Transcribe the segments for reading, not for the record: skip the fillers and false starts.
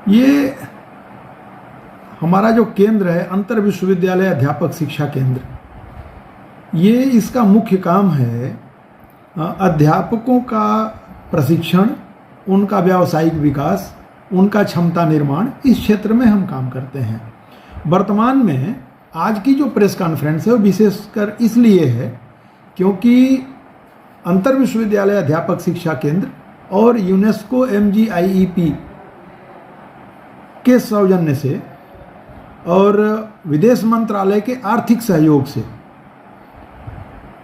ये हमारा जो केंद्र है अंतर विश्वविद्यालय अध्यापक शिक्षा केंद्र, ये इसका मुख्य काम है अध्यापकों का प्रशिक्षण, उनका व्यावसायिक विकास, उनका क्षमता निर्माण, इस क्षेत्र में हम काम करते हैं। वर्तमान में आज की जो प्रेस कॉन्फ्रेंस है वो विशेषकर इसलिए है क्योंकि अंतर विश्वविद्यालय अध्यापक शिक्षा केंद्र और यूनेस्को MGIEP के सौजन्य से और विदेश मंत्रालय के आर्थिक सहयोग से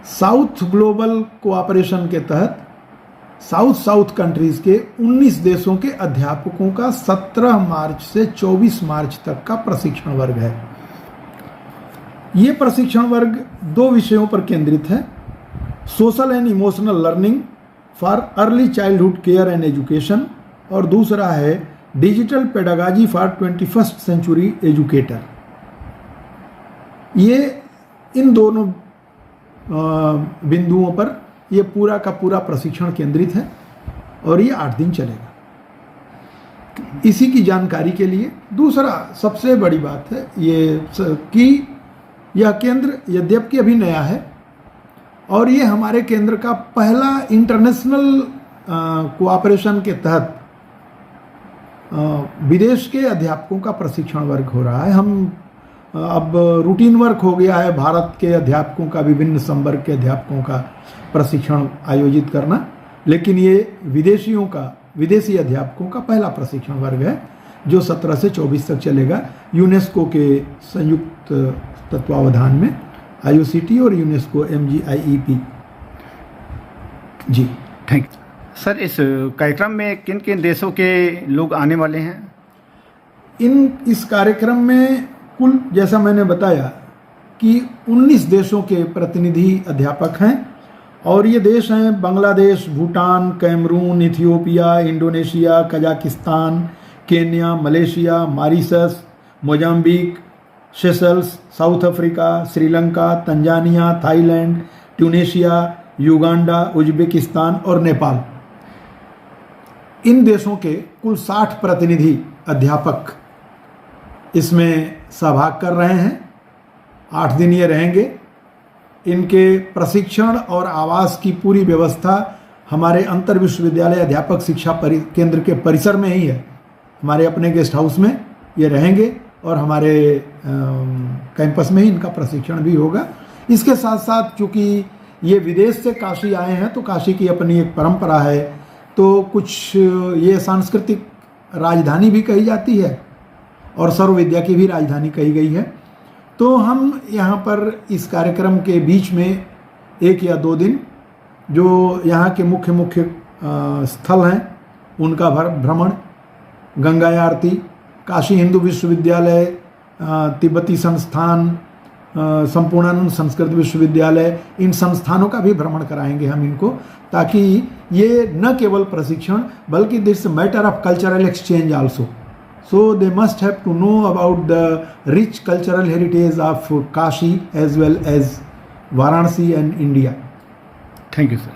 साउथ ग्लोबल कोऑपरेशन के तहत साउथ कंट्रीज के 19 देशों के अध्यापकों का 17 मार्च से 24 मार्च तक का प्रशिक्षण वर्ग है। ये प्रशिक्षण वर्ग 2 विषयों पर केंद्रित है, social and emotional learning for early childhood care and education, और दूसरा है digital pedagogy for 21st century educator. ये इन दोनों बिंदुओं पर ये पूरा का पूरा प्रशिक्षण केंद्रित है और ये 8 दिन चलेगा। इसी की जानकारी के लिए दूसरा सबसे बड़ी बात है ये कि यह केंद्र यद्यपि अभी नया है और ये हमारे केंद्र का पहला इंटरनेशनल कोऑपरेशन के तहत विदेश के अध्यापकों का प्रशिक्षण वर्ग हो रहा है। हम अब रूटीन वर्क हो गया है भारत के अध्यापकों का, विभिन्न संवर्ग के अध्यापकों का प्रशिक्षण आयोजित करना, लेकिन ये विदेशी अध्यापकों का पहला प्रशिक्षण वर्ग है जो 17 से 24 तक चलेगा। यूनेस्को के संयुक्त तत्वावधान में IOCT और यूनेस्को MGIEP। जी थैंक यू सर। इस कार्यक्रम में किन किन देशों के लोग आने वाले हैं? इस कार्यक्रम में कुल, जैसा मैंने बताया कि 19 देशों के प्रतिनिधि अध्यापक हैं और ये देश हैं Bangladesh, Bhutan, Cameroon, Ethiopia, Indonesia, Kazakhstan, Kenya, Malaysia, Mauritius, Mozambique, Seychelles, South Africa, Sri Lanka, Tanzania, Thailand, Tunisia, Uganda, Uzbekistan और नेपाल। इन देशों के कुल 60 प्रतिनिधि अध्यापक इसमें सहभाग कर रहे हैं। 8 दिन ये रहेंगे। इनके प्रशिक्षण और आवास की पूरी व्यवस्था हमारे अंतर विश्वविद्यालय अध्यापक शिक्षा केंद्र के परिसर में ही है। हमारे अपने गेस्ट हाउस में ये रहेंगे और हमारे कैंपस में ही इनका प्रशिक्षण भी होगा। इसके साथ साथ चूँकि ये विदेश से काशी आए हैं तो काशी की अपनी एक परंपरा है, तो कुछ ये सांस्कृतिक राजधानी भी कही जाती है और सर्व विद्या की भी राजधानी कही गई है। तो हम यहाँ पर इस कार्यक्रम के बीच में 1 या 2 दिन जो यहाँ के मुख्य स्थल हैं उनका भ्रमण, गंगा आरती, काशी हिंदू विश्वविद्यालय, तिब्बती संस्थान, संपूर्णानंद संस्कृत विश्वविद्यालय, इन संस्थानों का भी भ्रमण कराएंगे हम इनको, ताकि ये न केवल प्रशिक्षण बल्कि this matter of cultural exchange also. So they must have to know about the rich cultural heritage of Kashi as well as Varanasi and India. Thank you, sir.